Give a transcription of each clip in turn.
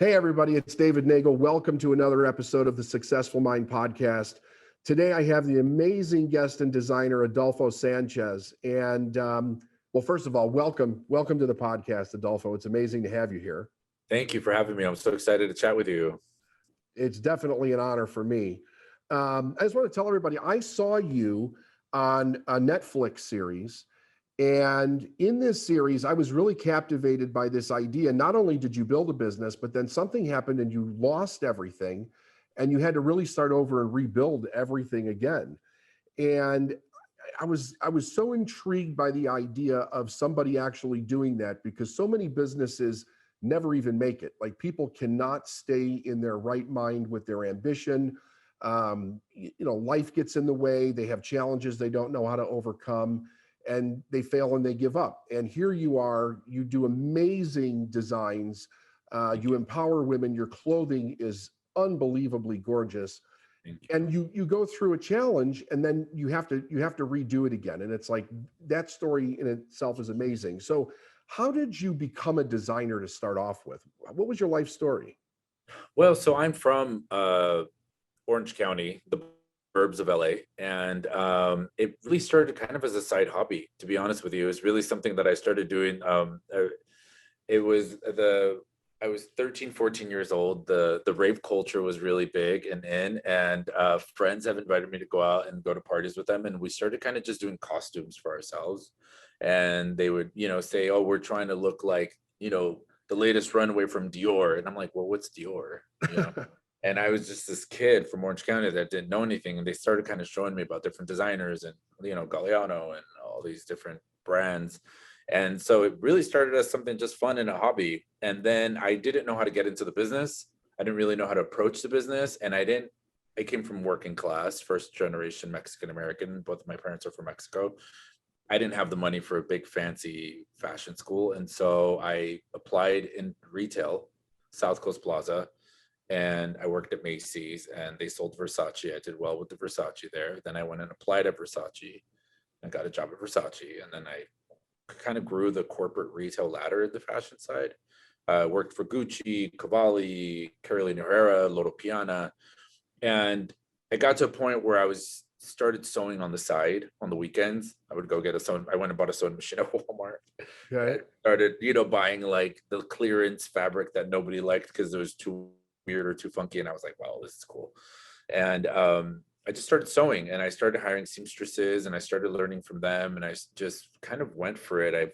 Hey, everybody, it's David Nagel. Welcome to another episode of the Successful Mind podcast. Today, I have the amazing guest and designer, Adolfo Sanchez. Well, first of all, welcome to the podcast, Adolfo. It's amazing to have you here. Thank you for having me. I'm so excited to chat with you. It's definitely an honor for me. I just want to tell everybody, I saw you on a Netflix series. And in this series, I was really captivated by this idea. Not only did you build a business, but then something happened and you lost everything and you had to really start over and rebuild everything again. And I was so intrigued by the idea of somebody actually doing that because so many businesses never even make it. Like people cannot stay in their right mind with their ambition. Life gets in the way. They have challenges they don't know how to overcome and they fail and they give up. And here you are, you do amazing designs. You empower women. Your clothing is unbelievably gorgeous. And you go through a challenge and then you have to redo it again. And it's like that story in itself is amazing. So how did you become a designer to start off with? What was your life story? Well, so I'm from Orange County, the burbs of LA, and it really started kind of as a side hobby, to be honest with you. It was really something that I started doing. I was 13, 14 years old. The rave culture was really big and in, and friends have invited me to go out and go to parties with them. And we started kind of just doing costumes for ourselves. And they would, say, oh, we're trying to look like, the latest runway from Dior. And I'm like, well, what's Dior? And I was just this kid from Orange County that didn't know anything. And they started kind of showing me about different designers and, Galliano and all these different brands. And so it really started as something just fun and a hobby. And then I didn't know how to get into the business. I didn't really know how to approach the business. And I came from working class, first generation Mexican American. Both of my parents are from Mexico. I didn't have the money for a big fancy fashion school. And so I applied in retail, South Coast Plaza, and I worked at Macy's and they sold Versace. I did well with the Versace there. Then I went and applied at Versace and got a job at Versace. And then I kind of grew the corporate retail ladder at the fashion side. Worked for Gucci, Cavalli, Carolina Herrera, Loro Piana. And I got to a point where I started sewing on the side on the weekends. I would go get I went and bought a sewing machine at Walmart. Okay. Started, buying like the clearance fabric that nobody liked because it was too weird or too funky. And I was like, wow, this is cool. And I just started sewing and I started hiring seamstresses and I started learning from them. And I just kind of went for it. I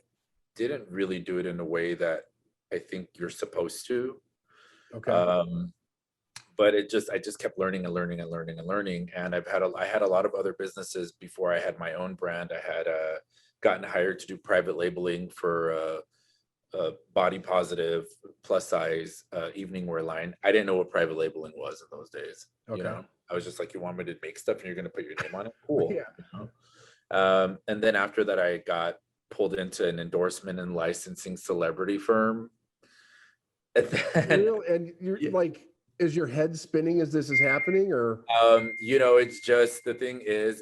didn't really do it in a way that I think you're supposed to. Okay. But I just kept learning and learning and learning and learning. And I had a lot of other businesses before I had my own brand. I had gotten hired to do private labeling for body positive plus size evening wear line. I didn't know what private labeling was in those days. Okay. I was just like, you want me to make stuff and you're going to put your name on it? Cool. Yeah. And then after that, I got pulled into an endorsement and licensing celebrity firm. And you're like, is your head spinning as this is happening, or? It's just the thing is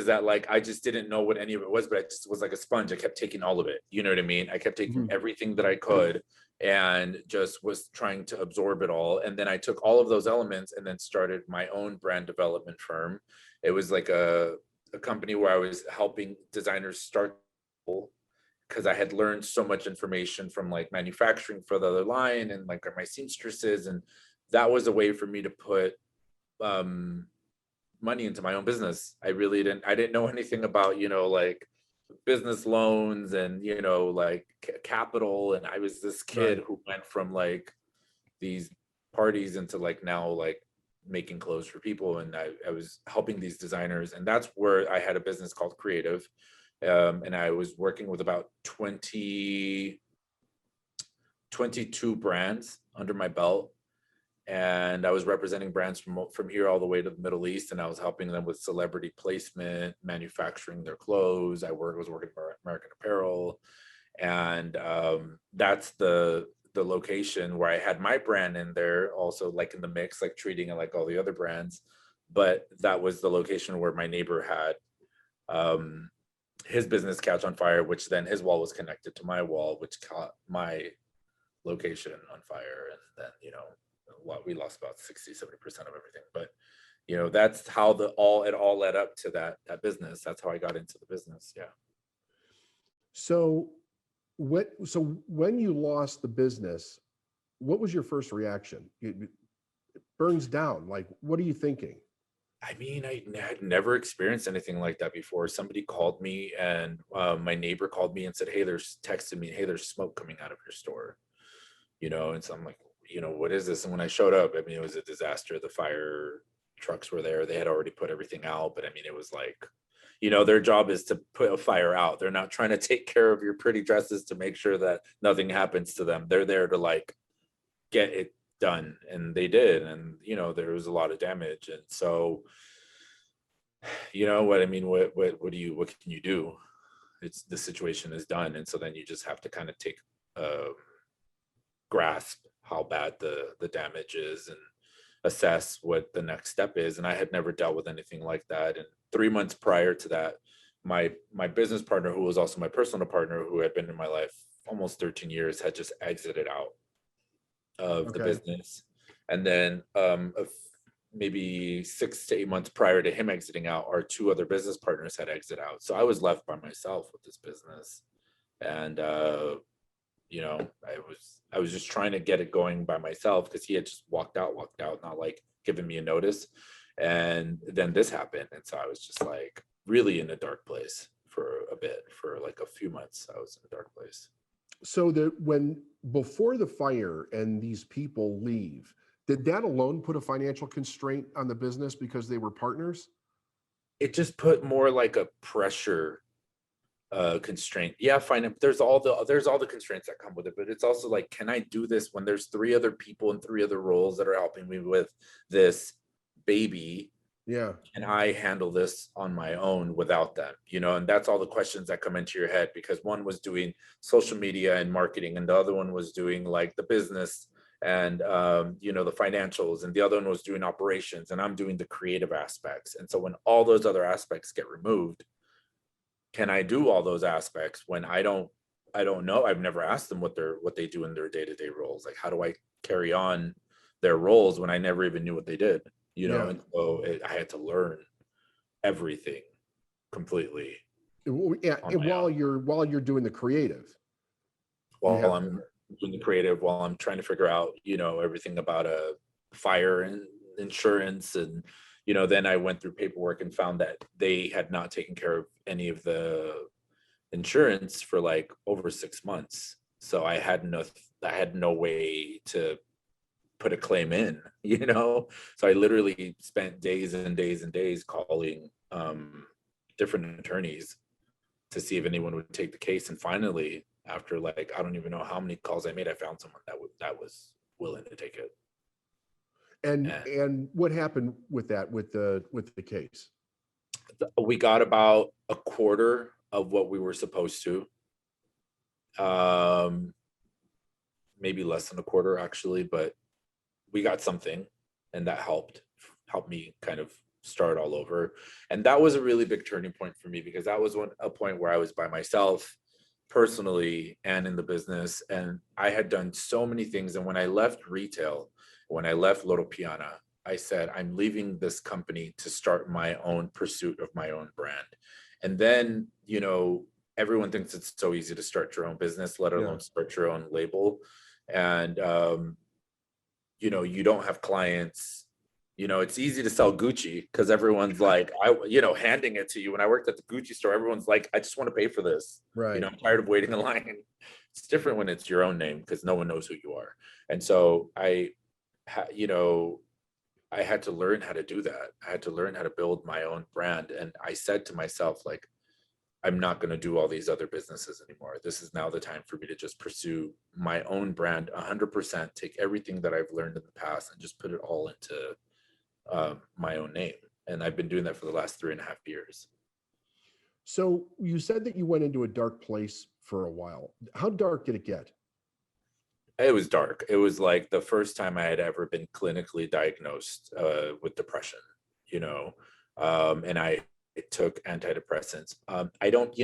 that like I just didn't know what any of it was, but I just was like a sponge. I kept taking all of it. You know what I mean? I kept taking everything that I could and just was trying to absorb it all. And then I took all of those elements and then started my own brand development firm. It was like a company where I was helping designers start, because I had learned so much information from like manufacturing for the other line and like my seamstresses. And that was a way for me to put money into my own business. I didn't know anything about, like business loans and, like capital. And I was this kid who went from like these parties into like now like making clothes for people. And I was helping these designers. And that's where I had a business called Creative. And I was working with about 22 brands under my belt. And I was representing brands from here all the way to the Middle East. And I was helping them with celebrity placement, manufacturing their clothes. Was working for American Apparel. And that's the location where I had my brand in there also, like in the mix, like treating it like all the other brands. But that was the location where my neighbor had his business catch on fire, which then his wall was connected to my wall, which caught my location on fire. And then, we lost about 60-70% of everything. But, that's how it all led up to that business. That's how I got into the business. Yeah. So when you lost the business, what was your first reaction? It burns down. Like, what are you thinking? I mean, I had never experienced anything like that before. Somebody called me, and my neighbor called me and said, "Hey, texted me, hey, there's smoke coming out of your store." And so I'm like, what is this? And when I showed up, I mean, it was a disaster. The fire trucks were there. They had already put everything out, but I mean, it was like, their job is to put a fire out. They're not trying to take care of your pretty dresses to make sure that nothing happens to them. They're there to like get it done, and they did. And there was a lot of damage. And so, what I mean, what can you do? It's the situation is done, and so then you just have to kind of take grasp how bad the damage is and assess what the next step is. And I had never dealt with anything like that. And 3 months prior to that, my business partner, who was also my personal partner, who had been in my life almost 13 years, had just exited out of the business. And then maybe 6 to 8 months prior to him exiting out, our 2 other business partners had exited out. So I was left by myself with this business. And I was just trying to get it going by myself, because he had just walked out, not like giving me a notice. And then this happened. And so I was just like really in a dark place for a bit. For like a few months, I was in a dark place. So before the fire and these people leave, did that alone put a financial constraint on the business because they were partners? It just put more like a pressure constraint. Yeah, fine. There's all the constraints that come with it, but it's also like, can I do this when there's 3 other people and 3 other roles that are helping me with this baby? Yeah. Can I handle this on my own without them? And that's all the questions that come into your head, because one was doing social media and marketing, and the other one was doing like the business and the financials, and the other one was doing operations, and I'm doing the creative aspects. And so when all those other aspects get removed, can I do all those aspects when I don't know? I've never asked them what they do in their day-to-day roles. Like, how do I carry on their roles when I never even knew what they did? Yeah. And so I had to learn everything completely. Yeah. And while you're doing the creative, while I'm doing the creative, while I'm trying to figure out, everything about a fire and insurance. And, then I went through paperwork and found that they had not taken care of any of the insurance for like over 6 months. So I had no way to put a claim in, So I literally spent days and days and days calling different attorneys to see if anyone would take the case. And finally, after like, I don't even know how many calls I made, I found someone that was willing to take it. And what happened with that, with the case? We got about a quarter of what we were supposed to. Maybe less than a quarter actually, but we got something, and that helped me kind of start all over. And that was a really big turning point for me, because that was a point where I was by myself personally and in the business, and I had done so many things. And when I left retail, when I left Loro Piana, I said, I'm leaving this company to start my own pursuit of my own brand. And then, everyone thinks it's so easy to start your own business, let alone start your own label. And you don't have clients. It's easy to sell Gucci because everyone's like, handing it to you. When I worked at the Gucci store, everyone's like, I just want to pay for this. Right. I'm tired of waiting in line. It's different when it's your own name, because no one knows who you are. And so I had to learn how to do that. I had to learn how to build my own brand. And I said to myself, like, I'm not going to do all these other businesses anymore. This is now the time for me to just pursue my own brand 100%, take everything that I've learned in the past and just put it all into my own name. And I've been doing that for the last 3.5 years. So you said that you went into a dark place for a while. How dark did it get? It was dark. It was like the first time I had ever been clinically diagnosed with depression, and I took antidepressants. I don't,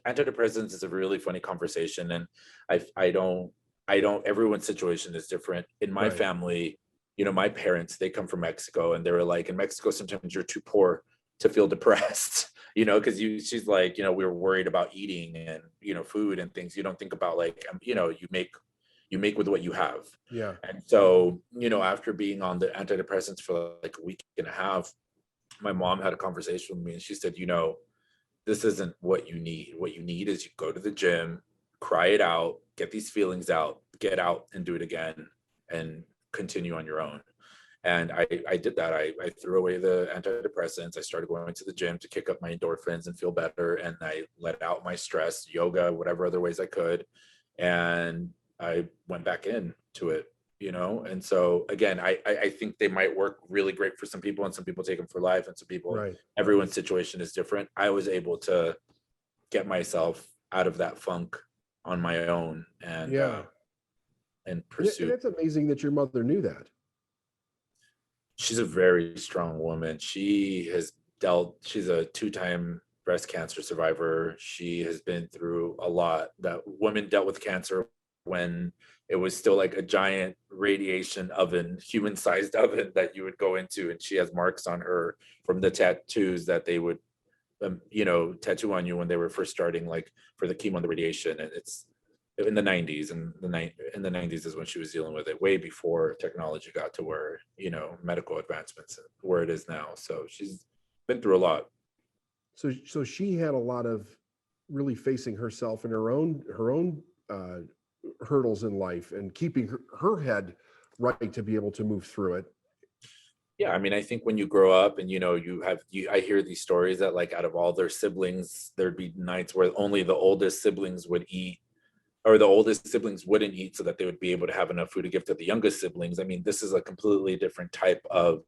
antidepressants is a really funny conversation, and I don't everyone's situation is different. In my Right. family, my parents, they come from Mexico, and they were like, in Mexico, sometimes you're too poor to feel depressed, because she's like, we were worried about eating and, food and things. You don't think about like, you make with what you have. Yeah. And so, after being on the antidepressants for like a week and a half, my mom had a conversation with me, and she said, this isn't what you need. What you need is you go to the gym, cry it out, get these feelings out, get out and do it again, and continue on your own. And I did that. I threw away the antidepressants. I started going to the gym to kick up my endorphins and feel better. And I let out my stress, yoga, whatever other ways I could. And I went back into it, And so again, I think they might work really great for some people, and some people take them for life, and some people, Right. everyone's situation is different. I was able to get myself out of that funk on my own, and Yeah. And pursue. it's amazing that your mother knew that. She's a very strong woman. She's a two-time breast cancer survivor. She has been through a lot. That woman dealt with cancer when it was still like a giant radiation oven, human-sized oven that you would go into, and she has marks on her from the tattoos that they would tattoo on you when they were first starting, like for the chemo and the radiation. And it's in the 90s, and in the 90s is when she was dealing with it, way before technology got to where, medical advancements where it is now. So she's been through a lot. So she had a lot of really facing herself and her own hurdles in life, and keeping her head right to be able to move through it. Yeah, I mean, I think when you grow up and I hear these stories that like out of all their siblings, there'd be nights where only the oldest siblings would eat, or the oldest siblings wouldn't eat, so that they would be able to have enough food to give to the youngest siblings. I mean, this is a completely different type of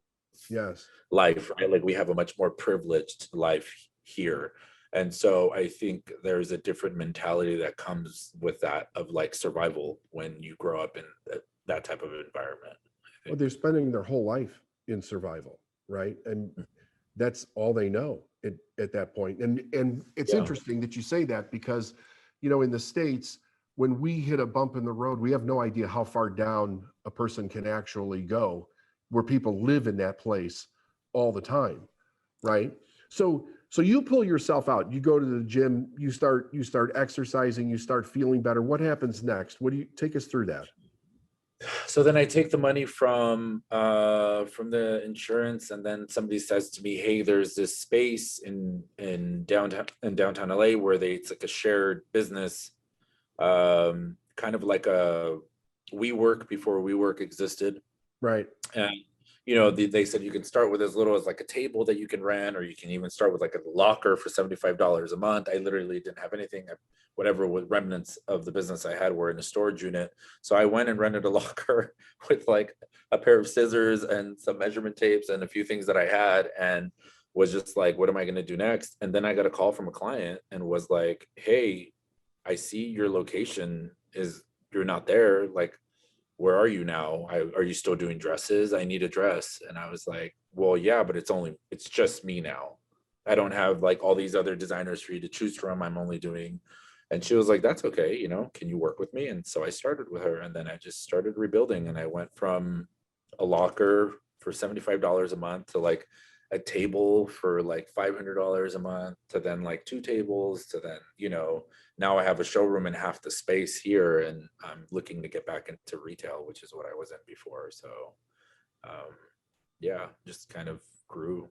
Yes. life, right? Like we have a much more privileged life here. And so I think there's a different mentality that comes with that, of like survival, when you grow up in that type of environment, I Well, think. they're spending their whole life in survival, right? And that's all they know at that point. And it's Yeah. interesting that you say that, because in the States, when we hit a bump in the road, we have no idea how far down a person can actually go, where people live in that place all the time, right? So you pull yourself out, you go to the gym, you start exercising, you start feeling better. What happens next? What do you take us through that? So then I take the money from the insurance, and then somebody says to me, "Hey, there's this space in downtown LA where it's like a shared business, kind of like a WeWork before WeWork existed." Right. And they said you can start with as little as like a table that you can rent, or you can even start with like a locker for $75 a month. I literally didn't have anything. Whatever with remnants of the business I had were in a storage unit. So I went and rented a locker with like a pair of scissors and some measurement tapes and a few things that I had, and was just like, what am I going to do next? And then I got a call from a client and was like, "Hey, I see your location is, you're not there. Like, where are you now? Are you still doing dresses? I need a dress." And I was like, "Well, yeah, but it's just me now. I don't have like all these other designers for you to choose from. I'm only doing." And she was like, "That's okay. Can you work with me?" And so I started with her, and then I just started rebuilding, and I went from a locker for $75 a month to like a table for like $500 a month, to then like two tables, to then, now I have a showroom in half the space here, and I'm looking to get back into retail, which is what I was in before. So, um, yeah, just kind of grew.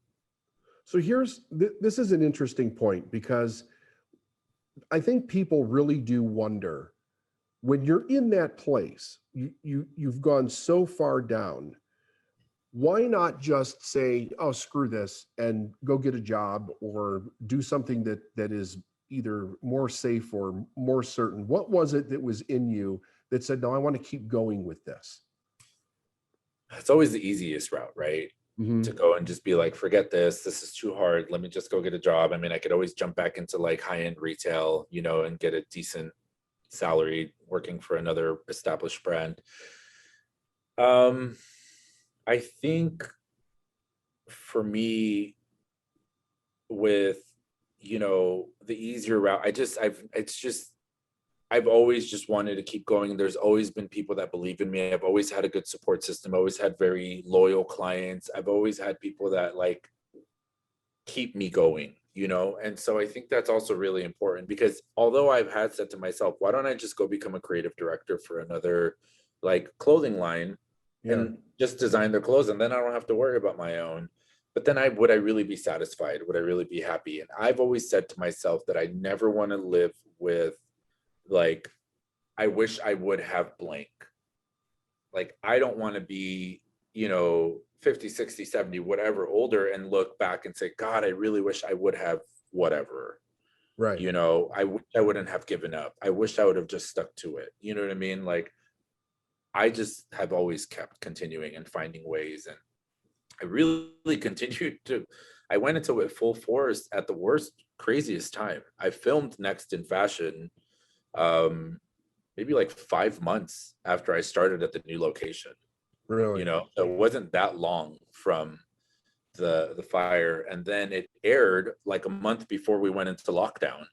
So this is an interesting point, because I think people really do wonder, when you're in that place, you've gone so far down, why not just say, "Oh, screw this," and go get a job or do something that is either more safe or more certain? What was it that was in you that said, "No, I want to keep going with this"? It's always the easiest route, right? To Hmm. go and just be like, forget this. This is too hard. Let me just go get a job. I mean, I could always jump back into like high-end retail, and get a decent salary working for another established brand. Um, I think for me, with the easier route, I've it's just I've always just wanted to keep going. There's always been people that believe in me. I've always had a good support system. I've always had very loyal clients. I've always had people that like keep me going, you know? And so I think that's also really important, because although I've had said to myself, why don't I just go become a creative director for another like clothing line Yeah. and just design their clothes, and then I don't have to worry about my own. But then would I really be satisfied? Would I really be happy? And I've always said to myself that I never want to live with like, I wish I would have blank. Like, I don't want to be, you know, 50, 60, 70, whatever, older, and look back and say, God, I really wish I would have whatever. Right. You know, I wish I wouldn't have given up. I wish I would have just stuck to it. You know what I mean? Like, I just have always kept continuing and finding ways. And I really continued to, I went into it full force at the worst, craziest time. I filmed Next in Fashion um maybe like 5 months after I started at the new location. You Really? know, so it wasn't that long from the fire, and then it aired like a month before we went into lockdown.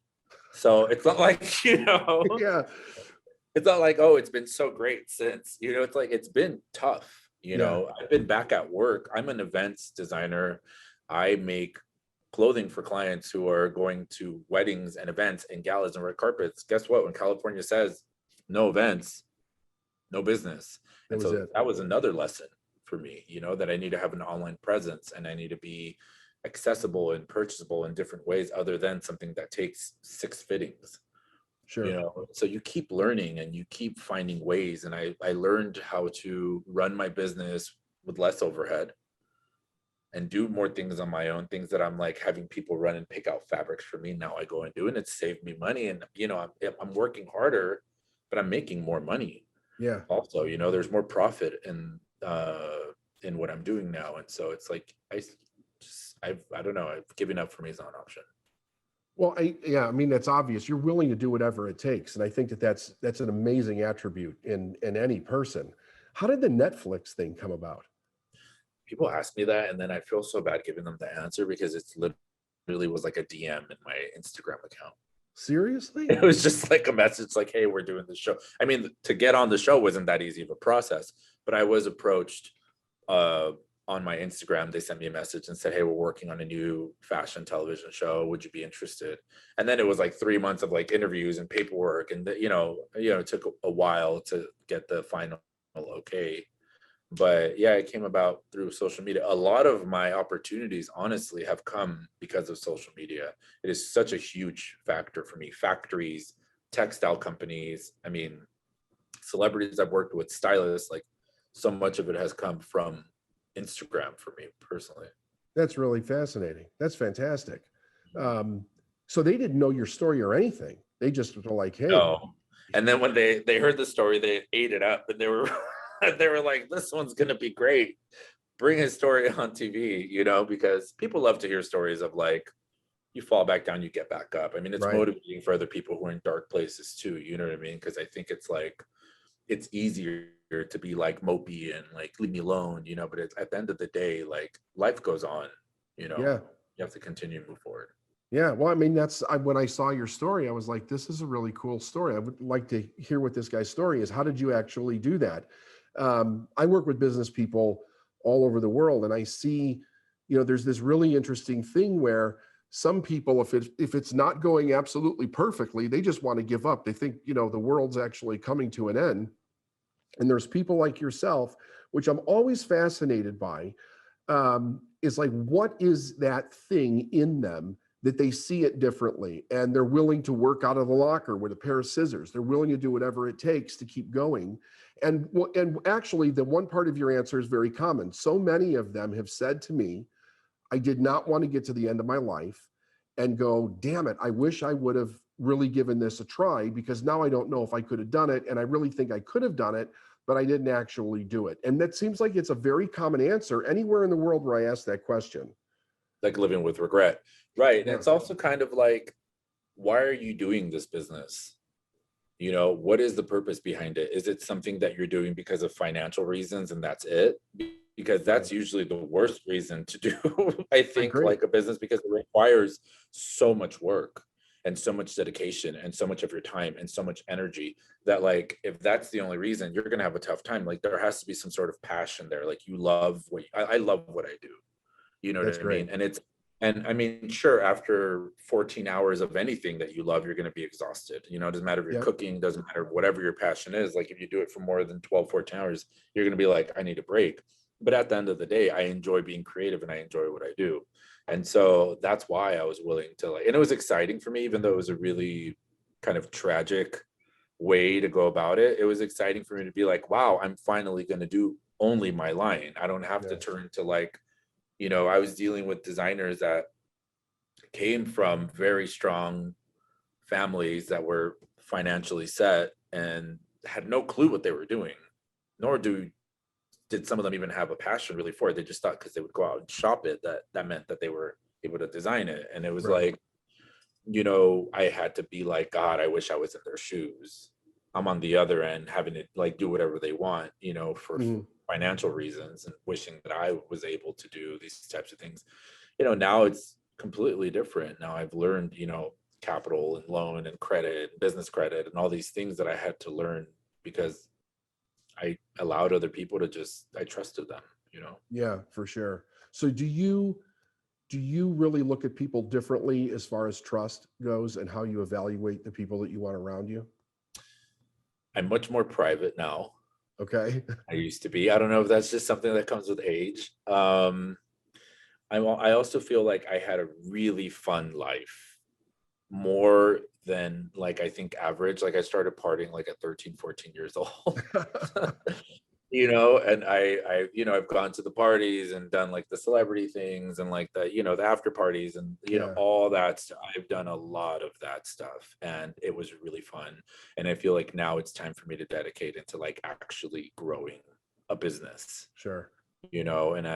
So it's not like, you know, Yeah. it's not like, oh, it's been so great since, you know, it's like, it's been tough. You Yeah. know, I've been back at work. I'm an events designer. I make clothing for clients who are going to weddings and events and galas and red carpets. Guess what? When California says no events, no business. That And was so it. that was another lesson for me, you know, that I need to have an online presence, and I need to be accessible and purchasable in different ways other than something that takes 6 fittings. You Sure. know, so you keep learning and you keep finding ways. And I learned how to run my business with less overhead and do more things on my own, things that I'm like having people run and pick out fabrics for me. Now I go and do, and it's saved me money. And, you know, I'm working harder, but I'm making more money Yeah. also. You know, there's more profit in what I'm doing now. And so it's like, I don't know, I've given up. For me is not an option. Well, yeah, I mean, that's obvious. You're willing to do whatever it takes. And I think that that's an amazing attribute in any person. How did the Netflix thing come about? People ask me that, and then I feel so bad giving them the answer, because it's literally was like a DM in my Instagram account. Seriously? It was just like a message like, hey, we're doing this show. I mean, to get on the show wasn't that easy of a process, but I was approached uh, on my Instagram. They sent me a message and said, hey, we're working on a new fashion television show. Would you be interested? And then it was like 3 months of like interviews and paperwork. And, it took a while to get the final okay. But yeah, it came about through social media. A lot of my opportunities honestly have come because of social media. It is such a huge factor for me. Factories, textile companies, I mean, celebrities I've worked with, stylists, like, so much of it has come from Instagram for me personally. That's really fascinating. That's fantastic. So they didn't know your story or anything. They just were like, hey, No. And then when they heard the story, they ate it up, and they were they were like, this one's gonna be great. Bring his story on TV, you know, because people love to hear stories of like, you fall back down, you get back up. I mean, it's right. motivating for other people who are in dark places too, you know what I mean? Because I think it's like, it's easier to be like mopey and like leave me alone, you know, but it's at the end of the day, like, life goes on, you know. Yeah. You have to continue to move forward. Yeah. Well, I mean, when I saw your story, I was like, this is a really cool story. I would like to hear what this guy's story is. How did you actually do that? I work with business people all over the world, and I see, there's this really interesting thing where some people, if it's not going absolutely perfectly, they just want to give up. They think, the world's actually coming to an end. And there's people like yourself, which I'm always fascinated by, is like, what is that thing in them that they see it differently, and they're willing to work out of the locker with a pair of scissors. They're willing to do whatever it takes to keep going. And actually, the one part of your answer is very common. So many of them have said to me, I did not want to get to the end of my life and go, damn it, I wish I would have really given this a try, because now I don't know if I could have done it. And I really think I could have done it, but I didn't actually do it. And that seems like it's a very common answer anywhere in the world where I ask that question. Like living with regret. Right. And Yeah. it's also kind of like, why are you doing this business? You know, what is the purpose behind it? Is it something that you're doing because of financial reasons and that's it? Because that's usually the worst reason to do, I think, like a business, because it requires so much work. and so much dedication and so much of your time and so much energy that, like, if that's the only reason, you're going to have a tough time. Like, there has to be some sort of passion there. Like, you love I love what I do. You know That's what I mean? great. And I mean, sure, after 14 hours of anything that you love, you're going to be exhausted. You know, it doesn't matter if you're Yep. cooking, doesn't matter whatever your passion is. Like, if you do it for more than 12, 14 hours, you're going to be like, I need a break. But at the end of the day, I enjoy being creative and I enjoy what I do. And so that's why I was willing to, like, and it was exciting for me, even though it was a really kind of tragic way to go about it. It was exciting for me to be like, wow, I'm finally going to do only my line. I don't have to Yeah. turn to, like, you know, I was dealing with designers that came from very strong families that were financially set and had no clue what they were doing, nor did some of them even have a passion really for it. They just thought because they would go out and shop it, that meant that they were able to design it. And it was Right. like, you know, I had to be like, God, I wish I was in their shoes. I'm on the other end having to, like, do whatever they want, you know, for Mhm. financial reasons, and wishing that I was able to do these types of things. You know, now it's completely different. Now I've learned, you know, capital and loan and credit, business credit, and all these things that I had to learn because I allowed other people to just, I trusted them, you know. Yeah, for sure. So do you really look at people differently as far as trust goes and how you evaluate the people that you want around you? I'm much more private now. Okay. I used to be. I don't know if that's just something that comes with age. I also feel like I had a really fun life, more than, like, I think average. Like, I started partying like at 13, 14 years old. You know, and you know, I've gone to the parties and done like the celebrity things and like the, you know, the after parties and, you know, Yeah. all that stuff. I've done a lot of that stuff and it was really fun. And I feel like now it's time for me to dedicate into, like, actually growing a business, Sure. you know. And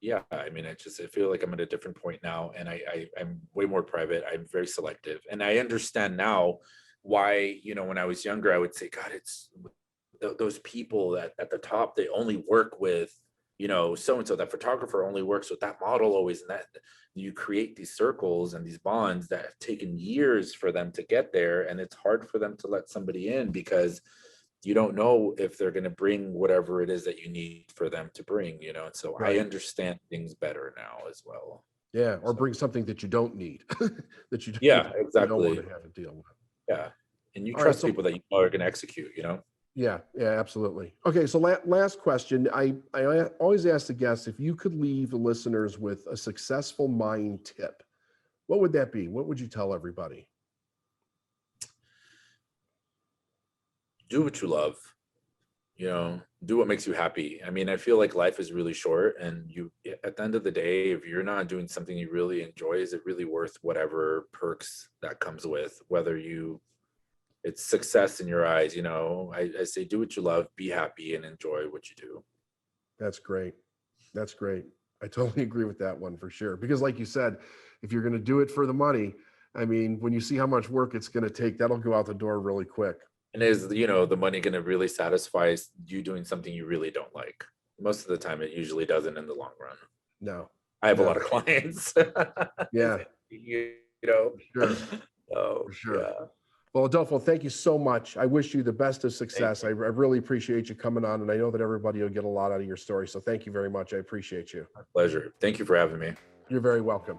yeah, I mean, I feel like I'm at a different point now, and I'm way more private. I'm very selective, and I understand now why, you know, when I was younger, I would say, God, it's those people that at the top, they only work with, you know, so and so. That photographer only works with that model always, and that you create these circles and these bonds that have taken years for them to get there, and it's hard for them to let somebody in because you don't know if they're going to bring whatever it is that you need for them to bring, you know. And so I Right. understand things better now as well. Yeah. Or So bring something that you don't need, that yeah, you don't want exactly. to have to deal with. Yeah. And you All right. trust So people that you know are going to execute, you know. yeah, yeah, absolutely. Okay. So last question. I always ask the guests if you could leave the listeners with a successful mind tip, what would that be? What would you tell everybody? Do what you love, you know, do what makes you happy. I mean, I feel like life is really short, and you, at the end of the day, if you're not doing something you really enjoy, is it really worth whatever perks that comes with, whether you, it's success in your eyes, you know. I say do what you love, be happy, and enjoy what you do. That's great. That's great. I totally agree with that one for sure. Because, like you said, if you're going to do it for the money, I mean, when you see how much work it's going to take, that'll go out the door really quick. And is, you know, the money going to really satisfy you doing something you really don't like? Most of the time, it usually doesn't in the long run. No, I have a lot no. of clients. Yeah, You know. for sure. Oh For sure. yeah. Well, Adolfo, thank you so much. I wish you the best of Thank success. I you. really appreciate you coming on, and I know that everybody will get a lot out of your story. So thank you very much. I appreciate you. My pleasure. Thank you for having me. You're very welcome.